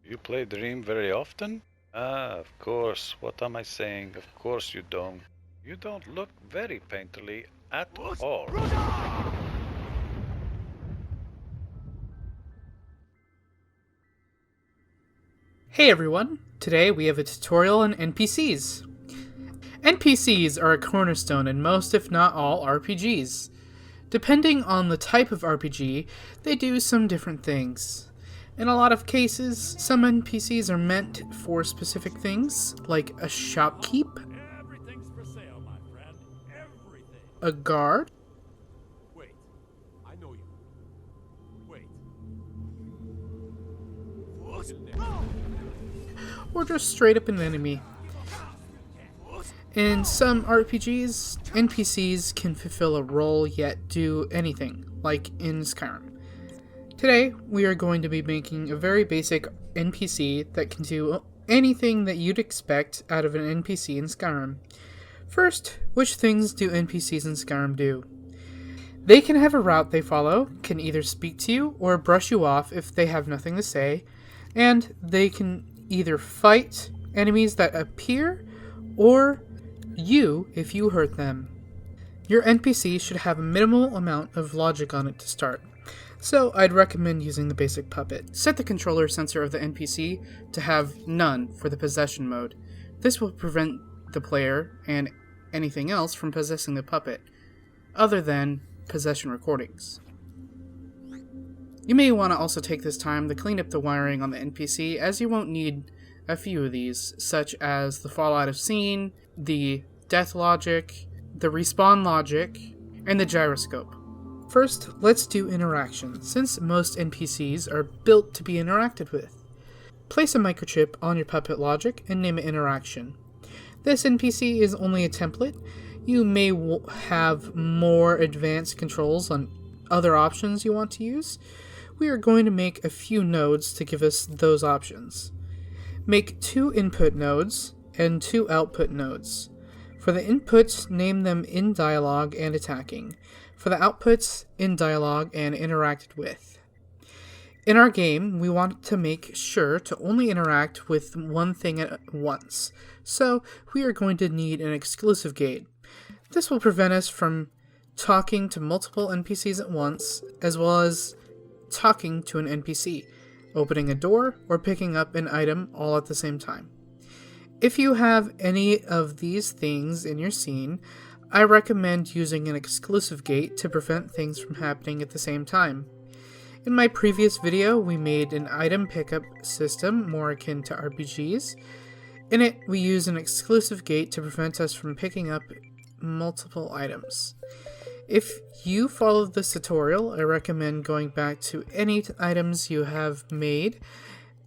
You play Dream very often? Ah, of course. What am I saying? Of course you don't. You don't look very painterly at all. Hey everyone! Today we have a tutorial on NPCs. NPCs are a cornerstone in most, if not all, RPGs. Depending on the type of RPG, they do some different things. In a lot of cases, some NPCs are meant for specific things, like a shopkeep, Everything's for sale, my friend. Everything. a guard, Wait. I know you. Wait. or just straight up an enemy. In some RPGs, NPCs can fulfill a role yet do anything, like in Skyrim. Today, we are going to be making a very basic NPC that can do anything that you'd expect out of an NPC in Skyrim. First, which things do NPCs in Skyrim do? They can have a route they follow, can either speak to you or brush you off if they have nothing to say, and they can either fight enemies that appear or you if you hurt them. Your NPC should have a minimal amount of logic on it to start, so I'd recommend using the basic puppet. Set the controller sensor of the NPC to have none for the possession mode. This will prevent the player and anything else from possessing the puppet, other than possession recordings. You may want to also take this time to clean up the wiring on the NPC, as you won't need a few of these, such as the fall out of scene, the death logic, the respawn logic, and the gyroscope. First, let's do interaction, since most NPCs are built to be interacted with. Place a microchip on your puppet logic and name it interaction. This NPC is only a template. You may have more advanced controls on other options you want to use. We are going to make a few nodes to give us those options. Make 2 input nodes and 2 output nodes. For the inputs, name them in dialogue and attacking. For the outputs, in dialogue and interacted with. In our game, we want to make sure to only interact with one thing at once, so we are going to need an exclusive gate. This will prevent us from talking to multiple NPCs at once, as well as talking to an NPC, opening a door, or picking up an item all at the same time. If you have any of these things in your scene, I recommend using an exclusive gate to prevent things from happening at the same time. In my previous video, we made an item pickup system more akin to RPGs. In it, we use an exclusive gate to prevent us from picking up multiple items. If you followed this tutorial, I recommend going back to any items you have made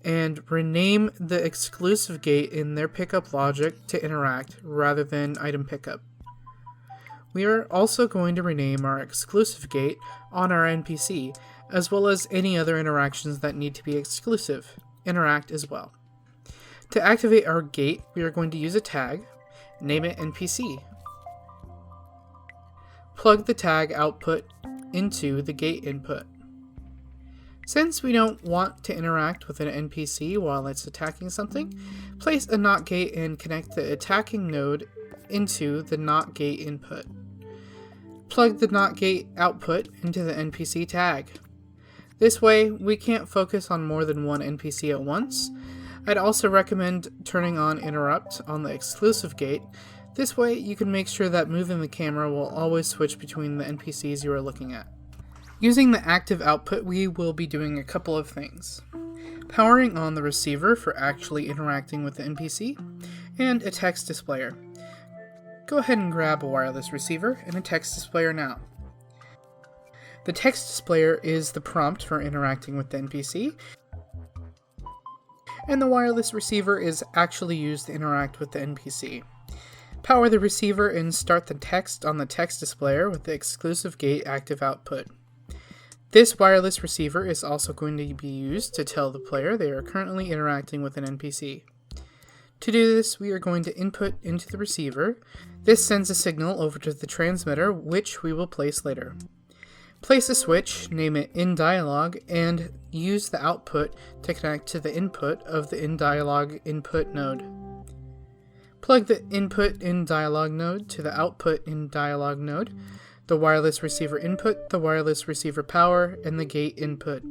and rename the exclusive gate in their pickup logic to interact rather than item pickup. We are also going to rename our exclusive gate on our NPC, as well as any other interactions that need to be exclusive, interact as well. To activate our gate, we are going to use a tag, name it NPC. Plug the tag output into the gate input. Since we don't want to interact with an NPC while it's attacking something, place a NOT gate and connect the attacking node into the NOT gate input. Plug the NOT gate output into the NPC tag. This way, we can't focus on more than one NPC at once. I'd also recommend turning on interrupt on the exclusive gate. This way, you can make sure that moving the camera will always switch between the NPCs you are looking at. Using the active output, we will be doing a couple of things. Powering on the receiver for actually interacting with the NPC, and a text displayer. Go ahead and grab a wireless receiver and a text displayer now. The text displayer is the prompt for interacting with the NPC, and the wireless receiver is actually used to interact with the NPC. Power the receiver and start the text on the text displayer with the exclusive gate active output. This wireless receiver is also going to be used to tell the player they are currently interacting with an NPC. To do this, we are going to input into the receiver. This sends a signal over to the transmitter, which we will place later. Place a switch, name it InDialog, and use the output to connect to the input of the InDialog input node. Plug the input InDialog node to the output InDialog node, the wireless receiver input, the wireless receiver power, and the gate input.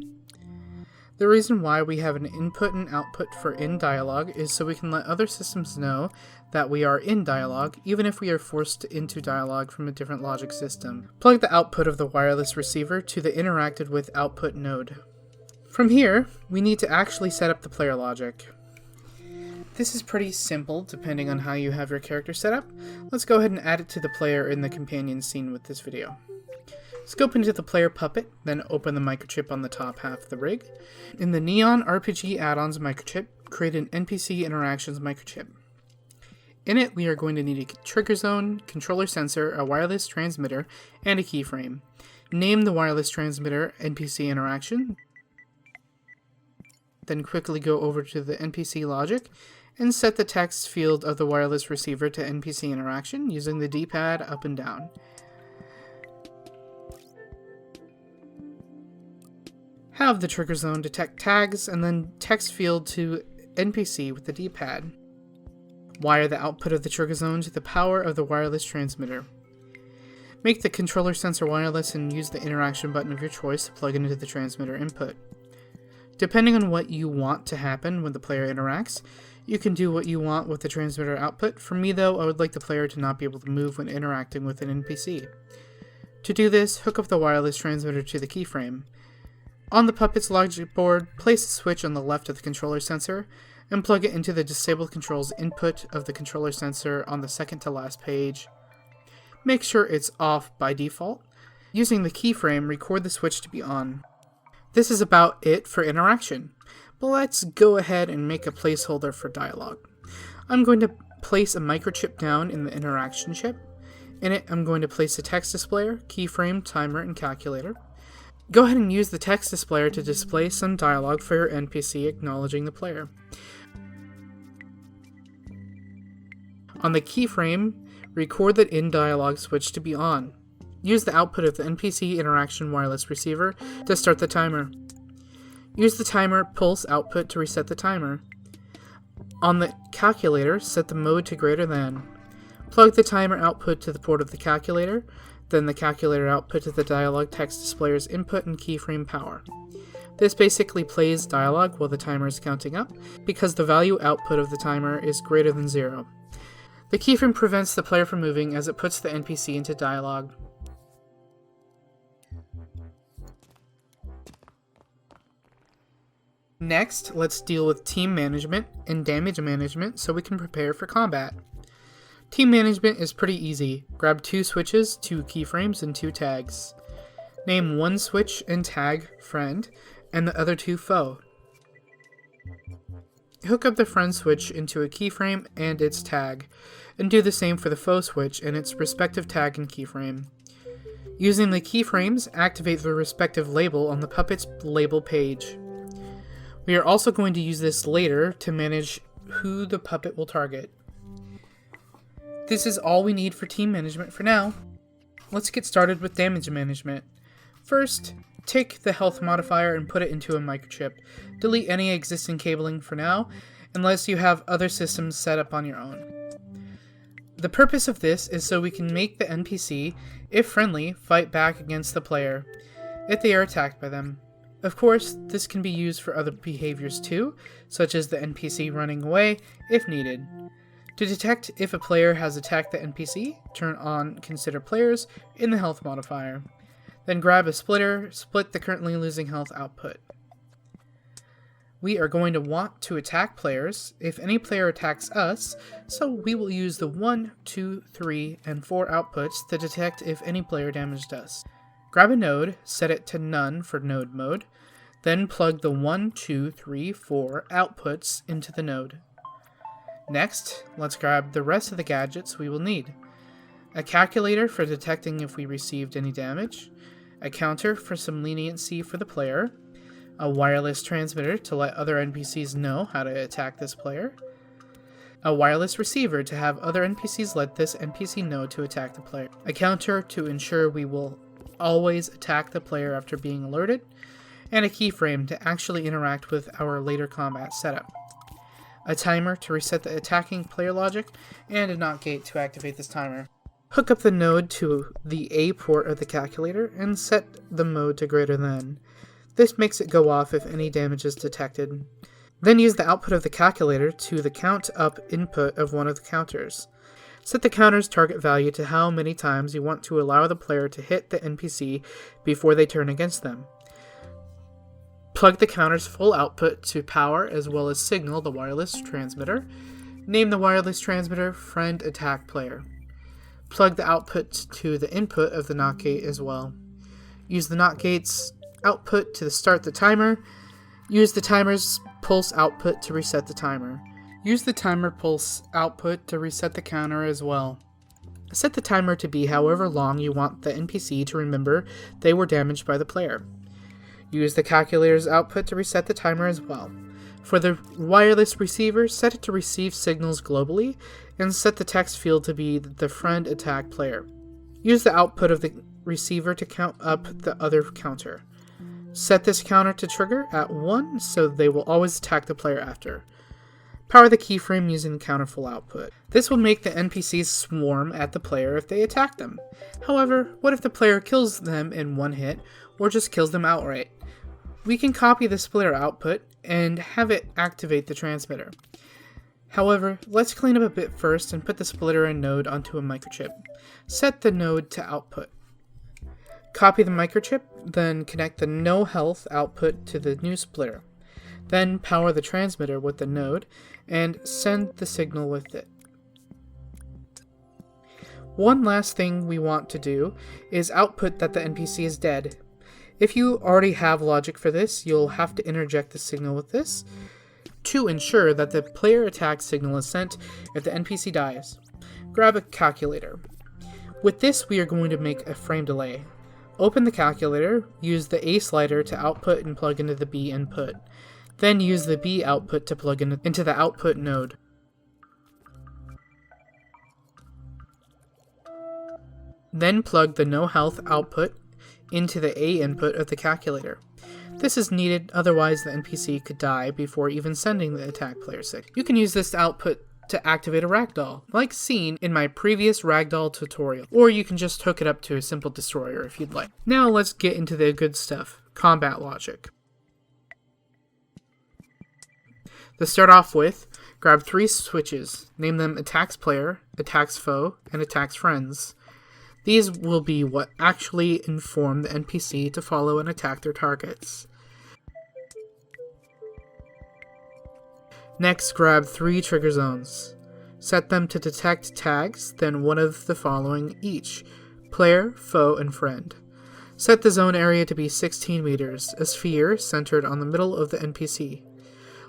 The reason why we have an input and output for InDialog is so we can let other systems know that we are in dialogue, even if we are forced into dialogue from a different logic system. Plug the output of the wireless receiver to the interacted with output node. From here, we need to actually set up the player logic. This is pretty simple depending on how you have your character set up. Let's go ahead and add it to the player in the companion scene with this video. Scope into the player puppet, then open the microchip on the top half of the rig. In the Neon RPG add-ons microchip, create an NPC interactions microchip. In it, we are going to need a trigger zone, controller sensor, a wireless transmitter, and a keyframe. Name the wireless transmitter NPC interaction. Then quickly go over to the NPC logic and set the text field of the wireless receiver to NPC interaction using the D-pad up and down. Have the trigger zone detect tags and then text field to NPC with the D-pad. Wire the output of the trigger zone to the power of the wireless transmitter. Make the controller sensor wireless and use the interaction button of your choice to plug into the transmitter input. Depending on what you want to happen when the player interacts, you can do what you want with the transmitter output. For me though, I would like the player to not be able to move when interacting with an NPC. To do this, hook up the wireless transmitter to the keyframe. On the puppet's logic board, place a switch on the left of the controller sensor and plug it into the disabled controls input of the controller sensor on the second to last page. Make sure it's off by default. Using the keyframe, record the switch to be on. This is about it for interaction, but let's go ahead and make a placeholder for dialogue. I'm going to place a microchip down in the interaction chip. In it, I'm going to place a text displayer, keyframe, timer, and calculator. Go ahead and use the text displayer to display some dialogue for your NPC acknowledging the player. On the keyframe, record the InDialog switch to be on. Use the output of the NPC interaction wireless receiver to start the timer. Use the timer pulse output to reset the timer. On the calculator, set the mode to greater than. Plug the timer output to the port of the calculator, then the calculator output to the dialogue text displayer's input and keyframe power. This basically plays dialogue while the timer is counting up, because the value output of the timer is greater than 0. The keyframe prevents the player from moving as it puts the NPC into dialogue. Next, let's deal with team management and damage management so we can prepare for combat. Team management is pretty easy. Grab 2 switches, 2 keyframes, and 2 tags. Name one switch and tag friend, and the other 2 foe. Hook up the friend switch into a keyframe and its tag, and do the same for the foe switch and its respective tag and keyframe. Using the keyframes, activate the respective label on the puppet's label page. We are also going to use this later to manage who the puppet will target. This is all we need for team management for now. Let's get started with damage management. First, take the health modifier and put it into a microchip. Delete any existing cabling for now, unless you have other systems set up on your own. The purpose of this is so we can make the NPC, if friendly, fight back against the player, if they are attacked by them. Of course, this can be used for other behaviors too, such as the NPC running away, if needed. To detect if a player has attacked the NPC, turn on Consider Players in the health modifier. Then grab a splitter, split the currently losing health output. We are going to want to attack players if any player attacks us, so we will use the 1, 2, 3, and 4 outputs to detect if any player damaged us. Grab a node, set it to none for node mode, then plug the 1, 2, 3, 4 outputs into the node. Next, let's grab the rest of the gadgets we will need. A calculator for detecting if we received any damage, a counter for some leniency for the player, a wireless transmitter to let other NPCs know how to attack this player, a wireless receiver to have other NPCs let this NPC know to attack the player, a counter to ensure we will always attack the player after being alerted, and a keyframe to actually interact with our later combat setup. A timer to reset the attacking player logic, and a NOT gate to activate this timer. Hook up the node to the A port of the calculator and set the mode to greater than. This makes it go off if any damage is detected. Then use the output of the calculator to the count up input of one of the counters. Set the counter's target value to how many times you want to allow the player to hit the NPC before they turn against them. Plug the counter's full output to power as well as signal the wireless transmitter. Name the wireless transmitter Friend Attack Player. Plug the output to the input of the NOT gate as well. Use the NOT gate's output to start the timer. Use the timer's pulse output to reset the timer. Use the timer pulse output to reset the counter as well. Set the timer to be however long you want the NPC to remember they were damaged by the player. Use the calculator's output to reset the timer as well. For the wireless receiver, set it to receive signals globally, and set the text field to be the Friend Attack Player. Use the output of the receiver to count up the other counter. Set this counter to trigger at 1 so they will always attack the player after. Power the keyframe using the counter full output. This will make the NPCs swarm at the player if they attack them. However, what if the player kills them in one hit, or just kills them outright? We can copy the splitter output and have it activate the transmitter. However, let's clean up a bit first and put the splitter and node onto a microchip. Set the node to output. Copy the microchip, then connect the no health output to the new splitter. Then power the transmitter with the node and send the signal with it. One last thing we want to do is output that the NPC is dead. If you already have logic for this, you'll have to interject the signal with this to ensure that the player attack signal is sent if the NPC dies. Grab a calculator. With this, we are going to make a frame delay. Open the calculator, use the A slider to output and plug into the B input. Then use the B output to plug into the output node. Then plug the no health output into the A input of the calculator. This is needed, otherwise the NPC could die before even sending the attack player signal. You can use this output to activate a ragdoll, like seen in my previous ragdoll tutorial, or you can just hook it up to a simple destroyer if you'd like. Now let's get into the good stuff, combat logic. To start off with, grab 3 switches, name them Attacks Player, Attacks Foe, and Attacks Friends. These will be what actually inform the NPC to follow and attack their targets. Next, grab 3 trigger zones. Set them to detect tags, then one of the following each: player, foe, and friend. Set the zone area to be 16 meters, a sphere centered on the middle of the NPC.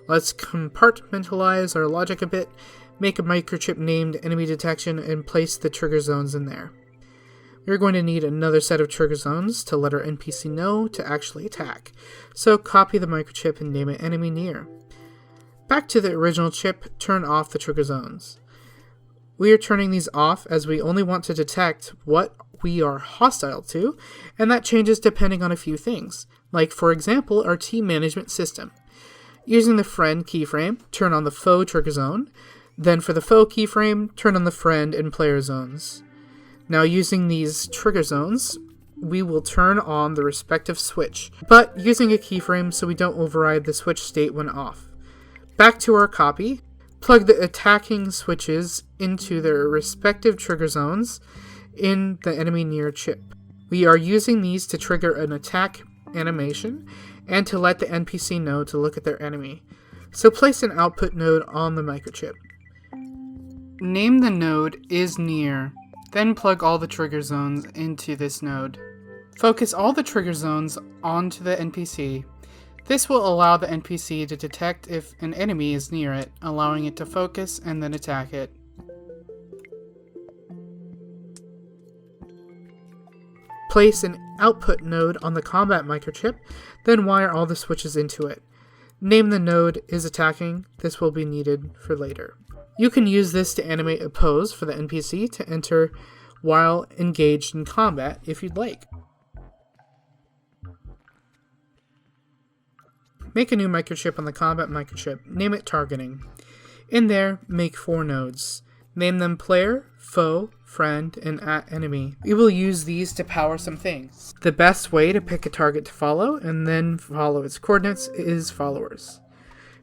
Let's compartmentalize our logic a bit, make a microchip named enemy detection, and place the trigger zones in there. We're going to need another set of trigger zones to let our NPC know to actually attack, so copy the microchip and name it enemy near. Back to the original chip, turn off the trigger zones. We are turning these off as we only want to detect what we are hostile to, and that changes depending on a few things, like for example our team management system. Using the friend keyframe, turn on the foe trigger zone, then for the foe keyframe, turn on the friend and player zones. Now using these trigger zones, we will turn on the respective switch, but using a keyframe so we don't override the switch state when off. Back to our copy, plug the attacking switches into their respective trigger zones in the enemy near chip. We are using these to trigger an attack animation and to let the NPC know to look at their enemy. So place an output node on the microchip. Name the node is near, then plug all the trigger zones into this node. Focus all the trigger zones onto the NPC. This will allow the NPC to detect if an enemy is near it, allowing it to focus and then attack it. Place an output node on the combat microchip, then wire all the switches into it. Name the node is attacking. This will be needed for later. You can use this to animate a pose for the NPC to enter while engaged in combat if you'd like. Make a new microchip on the combat microchip. Name it targeting. In there, make 4 nodes. Name them player, foe, friend, and @enemy. We will use these to power some things. The best way to pick a target to follow and then follow its coordinates is followers.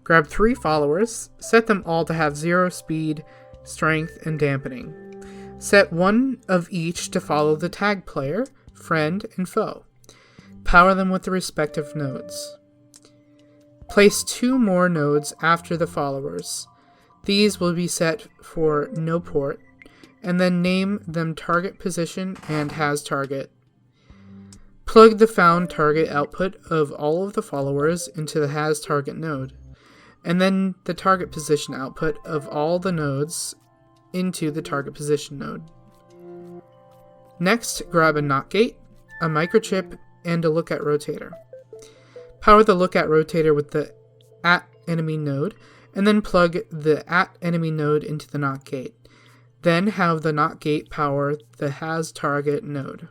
Grab 3 followers, set them all to have 0 speed, strength, and dampening. Set 1 of each to follow the tag player, friend, and foe. Power them with the respective nodes. Place 2 more nodes after the followers. These will be set for no port, and then name them target position and has target. Plug the found target output of all of the followers into the has target node, and then the target position output of all the nodes into the target position node. Next, grab a NOT gate, a microchip, and a lookout rotator. Power the lookout rotator with the @enemy node, and then plug the @enemy node into the NOT gate. Then have the NOT gate power the has target node.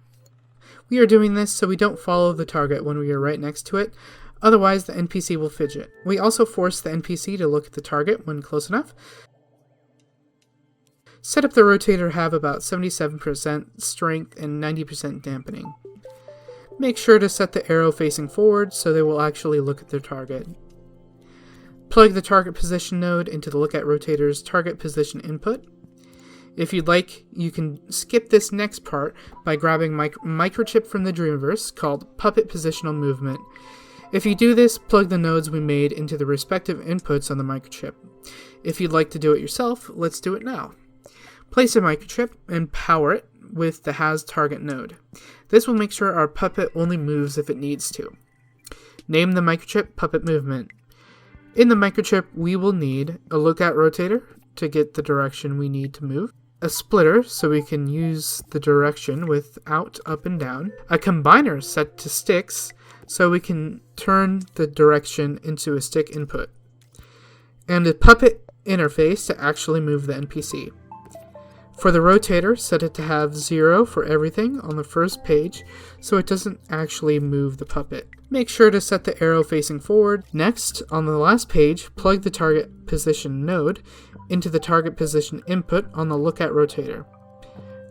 We are doing this so we don't follow the target when we are right next to it, otherwise the NPC will fidget. We also force the NPC to look at the target when close enough. Set up the rotator to have about 77% strength and 90% dampening. Make sure to set the arrow facing forward so they will actually look at their target. Plug the target position node into the lookout rotator's target position input. If you'd like, you can skip this next part by grabbing microchip from the Dreamverse called Puppet Positional Movement. If you do this, plug the nodes we made into the respective inputs on the microchip. If you'd like to do it yourself, let's do it now. Place a microchip and power it with the has target node. This will make sure our puppet only moves if it needs to. Name the microchip Puppet Movement. In the microchip, we will need a lookout rotator to get the direction we need to move, a splitter so we can use the direction with out, up, and down, a combiner set to sticks so we can turn the direction into a stick input, and a puppet interface to actually move the NPC. For the rotator, set it to have 0 for everything on the first page so it doesn't actually move the puppet. Make sure to set the arrow facing forward. Next, on the last page, plug the target position node into the target position input on the lookout rotator.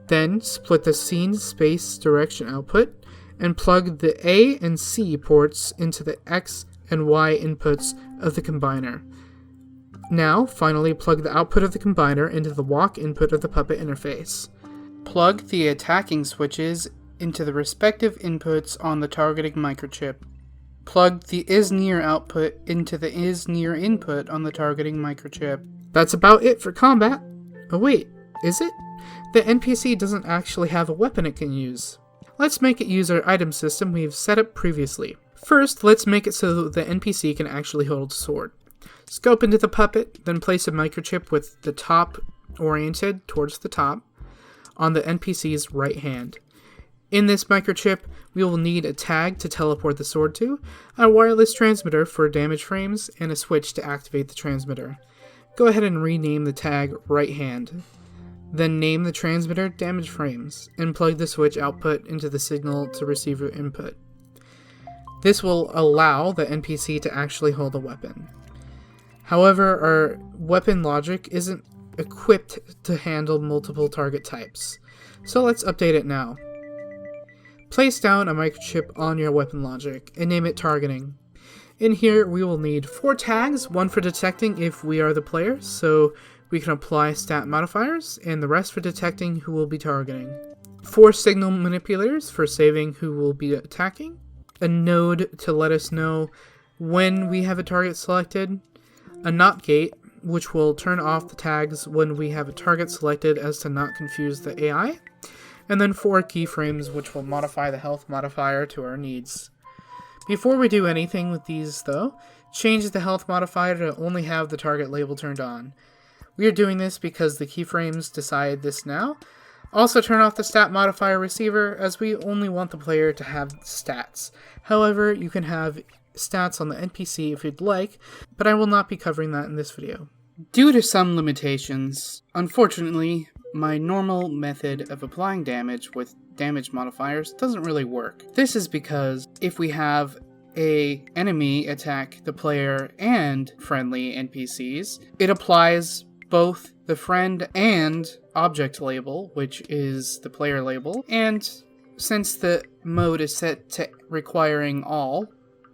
Then, split the scene space direction output and plug the A and C ports into the X and Y inputs of the combiner. Now, finally, plug the output of the combiner into the walk input of the puppet interface. Plug the attacking switches into the respective inputs on the targeting microchip. Plug the isNear output into the isNear input on the targeting microchip. That's about it for combat. Oh wait, is it? The NPC doesn't actually have a weapon it can use. Let's make it use our item system we've set up previously. First, let's make it so that the NPC can actually hold a sword. Scope into the puppet, then place a microchip with the top oriented towards the top on the NPC's right hand. In this microchip, we will need a tag to teleport the sword to, a wireless transmitter for damage frames, and a switch to activate the transmitter. Go ahead and rename the tag right hand. Then name the transmitter damage frames, and plug the switch output into the signal to receiver input. This will allow the NPC to actually hold a weapon. However, our weapon logic isn't equipped to handle multiple target types, so let's update it now. Place down a microchip on your weapon logic and name it targeting. In here, we will need 4 tags, one for detecting if we are the player, so we can apply stat modifiers, and the rest for detecting who will be targeting. 4 signal manipulators for saving who will be attacking, a node to let us know when we have a target selected, a NOT gate, which will turn off the tags when we have a target selected as to not confuse the AI, and then 4 keyframes, which will modify the health modifier to our needs. Before we do anything with these, though, change the health modifier to only have the target label turned on. We are doing this because the keyframes decide this now. Also turn off the stat modifier receiver, as we only want the player to have stats. However, you can have stats on the NPC if you'd like, but I will not be covering that in this video. Due to some limitations, unfortunately, my normal method of applying damage with damage modifiers doesn't really work. This is because if we have a enemy attack the player and friendly NPCs, it applies both the friend and object label, which is the player label, and since the mode is set to requiring all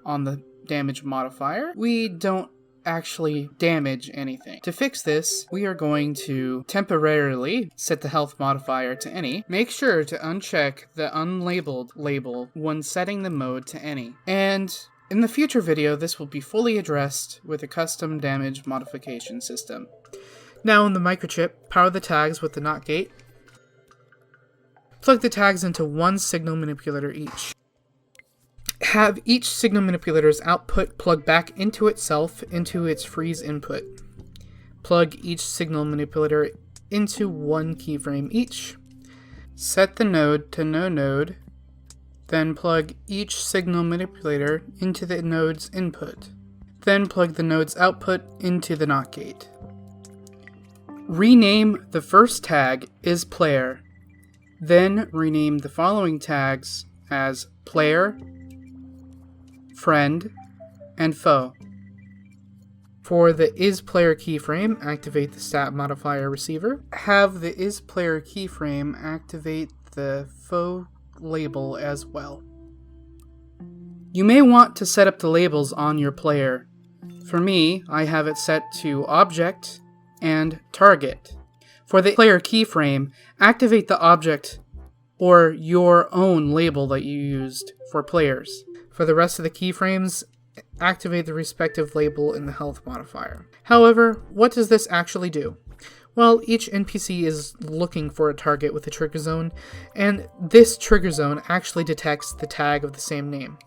on the damage modifier, we don't actually damage anything. To fix this, we are going to temporarily set the health modifier to any. Make sure to uncheck the unlabeled label when setting the mode to any. And in the future video, this will be fully addressed with a custom damage modification system. Now in the microchip, power the tags with the NOT gate. Plug the tags into one signal manipulator each. Have each signal manipulator's output plug back into itself into its freeze input. Plug each signal manipulator into one keyframe each. Set the node to no node, then plug each signal manipulator into the node's input. Then plug the node's output into the NOT gate. Rename the first tag is player, then rename the following tags as player, friend, and foe. For the isPlayer keyframe, activate the stat modifier receiver. Have the isPlayer keyframe activate the foe label as well. You may want to set up the labels on your player. For me, I have it set to object and target. For the player keyframe, activate the object or your own label that you used for players. For the rest of the keyframes, activate the respective label in the health modifier. However, what does this actually do? Well, each NPC is looking for a target with a trigger zone, and this trigger zone actually detects the tag of the same name.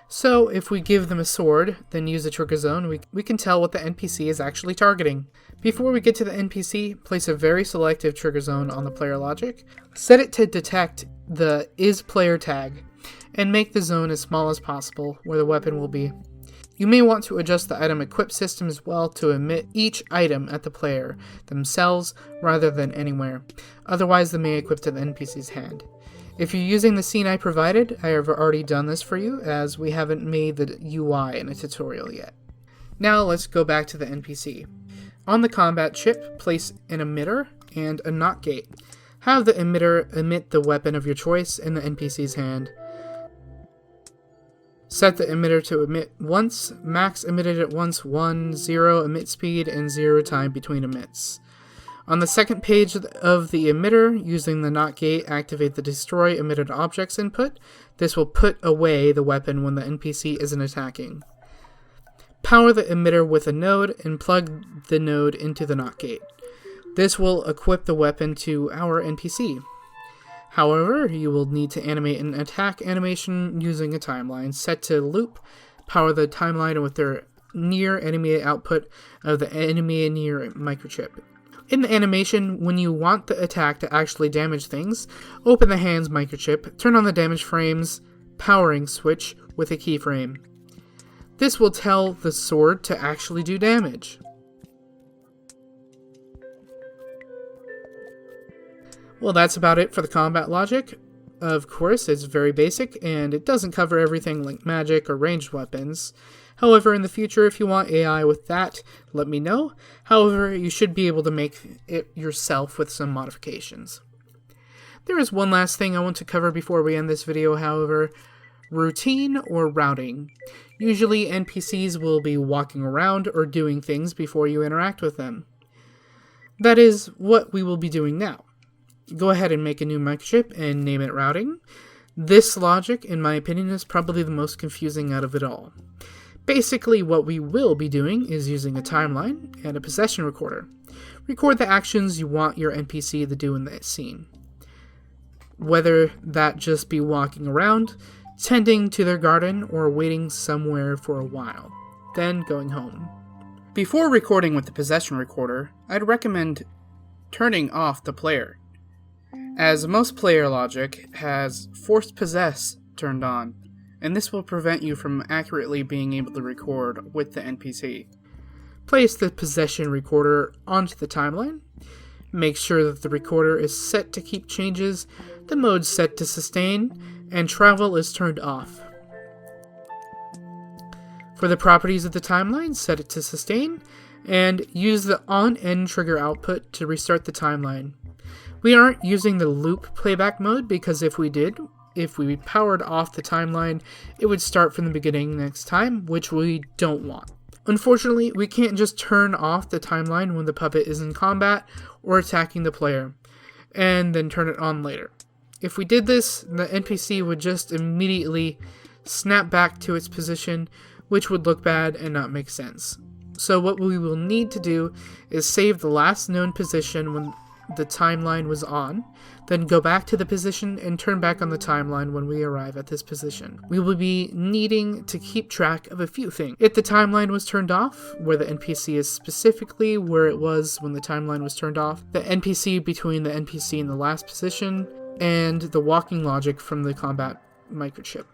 So if we give them a sword, then use a trigger zone, we can tell what the NPC is actually targeting. Before we get to the NPC, place a very selective trigger zone on the player logic, set it to detect the isPlayer tag, and make the zone as small as possible where the weapon will be. You may want to adjust the item equip system as well to emit each item at the player themselves rather than anywhere, otherwise they may equip to the NPC's hand. If you're using the scene I provided, I have already done this for you as we haven't made the UI in a tutorial yet. Now let's go back to the NPC. On the combat chip, place an emitter and a NOT gate. Have the emitter emit the weapon of your choice in the NPC's hand. Set the emitter to emit once, max emitted at once 1, 0 emit speed, and 0 time between emits. On the second page of the emitter, using the NOT gate, activate the destroy emitted objects input. This will put away the weapon when the NPC isn't attacking. Power the emitter with a node and plug the node into the NOT gate. This will equip the weapon to our NPC. However, you will need to animate an attack animation using a timeline set to loop. Power the timeline with their near enemy output of the enemy near microchip. In the animation, when you want the attack to actually damage things, open the hands microchip, turn on the damage frames powering switch with a keyframe. This will tell the sword to actually do damage. Well, that's about it for the combat logic. Of course, it's very basic, and it doesn't cover everything like magic or ranged weapons. However, in the future, if you want AI with that, let me know. However, you should be able to make it yourself with some modifications. There is one last thing I want to cover before we end this video, however. Routine or routing. Usually, NPCs will be walking around or doing things before you interact with them. That is what we will be doing now. Go ahead and make a new microchip and name it routing. This logic, in my opinion, is probably the most confusing out of it all. Basically, what we will be doing is using a timeline and a possession recorder. Record the actions you want your NPC to do in the scene. Whether that just be walking around, tending to their garden, or waiting somewhere for a while, then going home. Before recording with the possession recorder, I'd recommend turning off the player, as most player logic has forced possess turned on, and this will prevent you from accurately being able to record with the NPC. Place the possession recorder onto the timeline. Make sure that the recorder is set to keep changes, the mode set to sustain, and travel is turned off. For the properties of the timeline, set it to sustain, and use the on-end trigger output to restart the timeline. We aren't using the loop playback mode because if we powered off the timeline, it would start from the beginning next time, which we don't want. Unfortunately, we can't just turn off the timeline when the puppet is in combat or attacking the player, and then turn it on later. If we did this, the NPC would just immediately snap back to its position, which would look bad and not make sense. So what we will need to do is save the last known position when the timeline was on, then go back to the position and turn back on the timeline when we arrive at this position. We will be needing to keep track of a few things. If the timeline was turned off, where the NPC is specifically where it was when the timeline was turned off, the NPC between the NPC in the last position, and the walking logic from the combat microchip.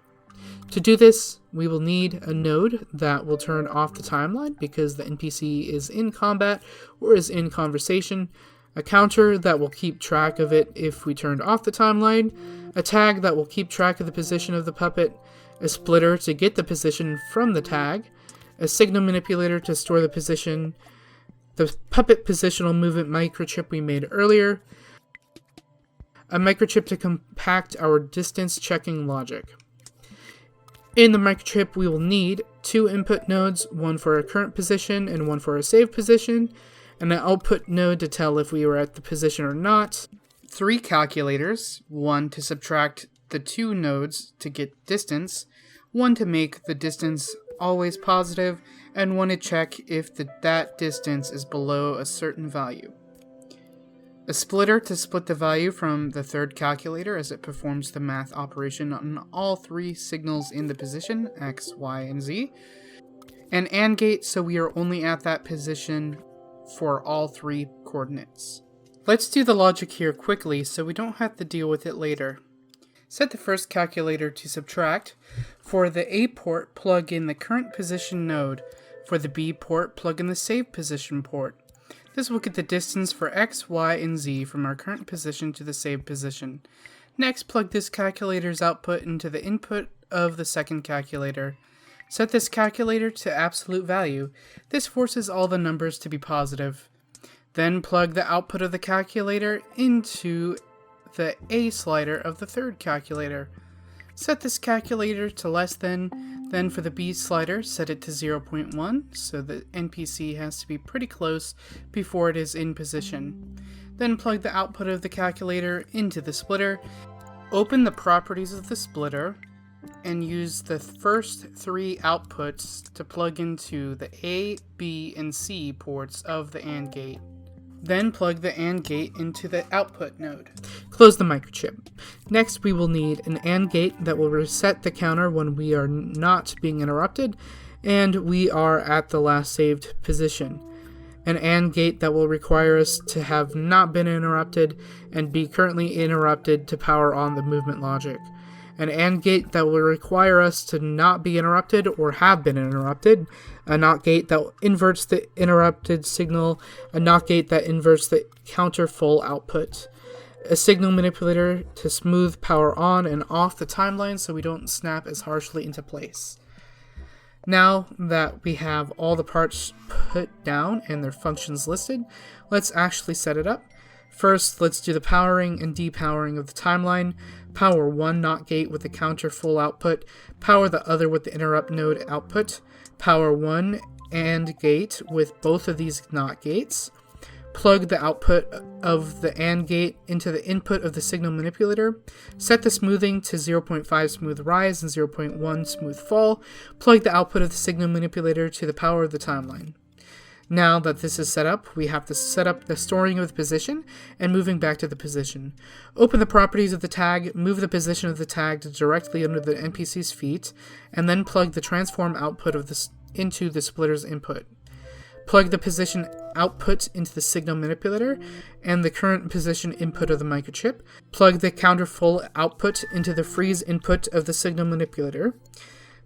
To do this, we will need a node that will turn off the timeline because the NPC is in combat or is in conversation, a counter that will keep track of it if we turned off the timeline, a tag that will keep track of the position of the puppet, a splitter to get the position from the tag, a signal manipulator to store the position, the puppet positional movement microchip we made earlier, a microchip to compact our distance checking logic. In the microchip, we will need 2 input nodes, one for our current position and one for our save position, and an output node to tell if we were at the position or not, 3 calculators, one to subtract the 2 nodes to get distance, one to make the distance always positive, and one to check if that distance is below a certain value. A splitter to split the value from the third calculator as it performs the math operation on all 3 signals in the position, X, Y, and Z. An AND gate so we are only at that position for all 3 coordinates. Let's do the logic here quickly so we don't have to deal with it later. Set the first calculator to subtract. For the A port, plug in the current position node. For the B port, plug in the save position port. This will get the distance for X, Y, and Z from our current position to the saved position. Next, plug this calculator's output into the input of the second calculator. Set this calculator to absolute value. This forces all the numbers to be positive. Then plug the output of the calculator into the A slider of the third calculator. Set this calculator to less than. Then for the B slider, set it to 0.1, so the NPC has to be pretty close before it is in position. Then plug the output of the calculator into the splitter. Open the properties of the splitter and use the first 3 outputs to plug into the A, B, and C ports of the AND gate. Then plug the AND gate into the output node. Close the microchip. Next, we will need an AND gate that will reset the counter when we are not being interrupted and we are at the last saved position. An AND gate that will require us to have not been interrupted and be currently interrupted to power on the movement logic. An AND gate that will require us to not be interrupted or have been interrupted, a NOT gate that inverts the interrupted signal, a NOT gate that inverts the counter full output, a signal manipulator to smooth power on and off the timeline so we don't snap as harshly into place. Now that we have all the parts put down and their functions listed, let's actually set it up. First, let's do the powering and depowering of the timeline. Power one NOT gate with the counter full output. Power the other with the interrupt node output. Power one AND gate with both of these NOT gates. Plug the output of the AND gate into the input of the signal manipulator. Set the smoothing to 0.5 smooth rise and 0.1 smooth fall. Plug the output of the signal manipulator to the power of the timeline. Now that this is set up, we have to set up the storing of the position and moving back to the position. Open the properties of the tag, move the position of the tag directly under the NPC's feet, and then plug the transform output of this into the splitter's input. Plug the position output into the signal manipulator and the current position input of the microchip. Plug the counter full output into the freeze input of the signal manipulator.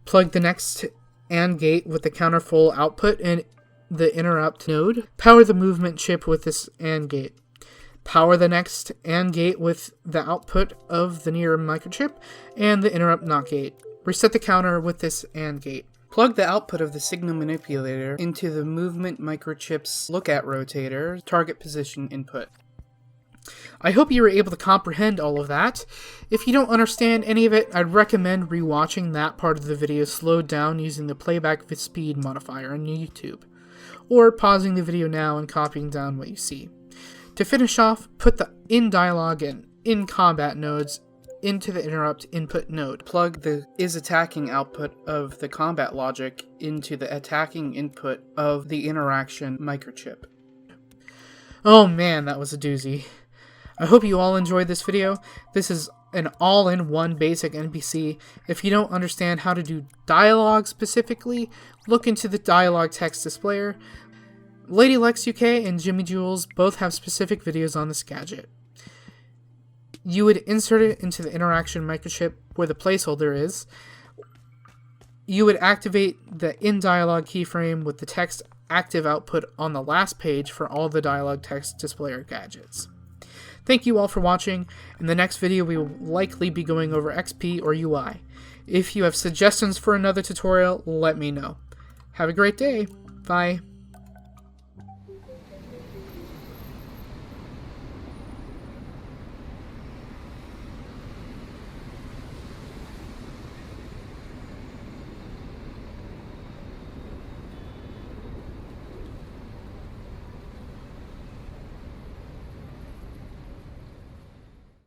Plug the next AND gate with the counter full output and the interrupt node. Power the movement chip with this AND gate. Power the next AND gate with the output of the near microchip and the interrupt NOT gate. Reset the counter with this AND gate. Plug the output of the signal manipulator into the movement microchip's look-at rotator target position input. I hope you were able to comprehend all of that. If you don't understand any of it, I'd recommend rewatching that part of the video slowed down using the playback speed modifier on YouTube, or pausing the video now and copying down what you see. To finish off, put the in-dialog and in-combat nodes into the interrupt input node. Plug the is-attacking output of the combat logic into the attacking input of the interaction microchip. Oh man, that was a doozy. I hope you all enjoyed this video. This is an all-in-one basic NPC. If you don't understand how to do dialogue specifically, look into the dialogue text displayer. Lady Lex UK and Jimmy Jules both have specific videos on this gadget. You would insert it into the interaction microchip where the placeholder is. You would activate the in-dialog keyframe with the text active output on the last page for all the dialogue text displayer gadgets. Thank you all for watching. In the next video we will likely be going over XP or UI. If you have suggestions for another tutorial, let me know. Have a great day. Bye.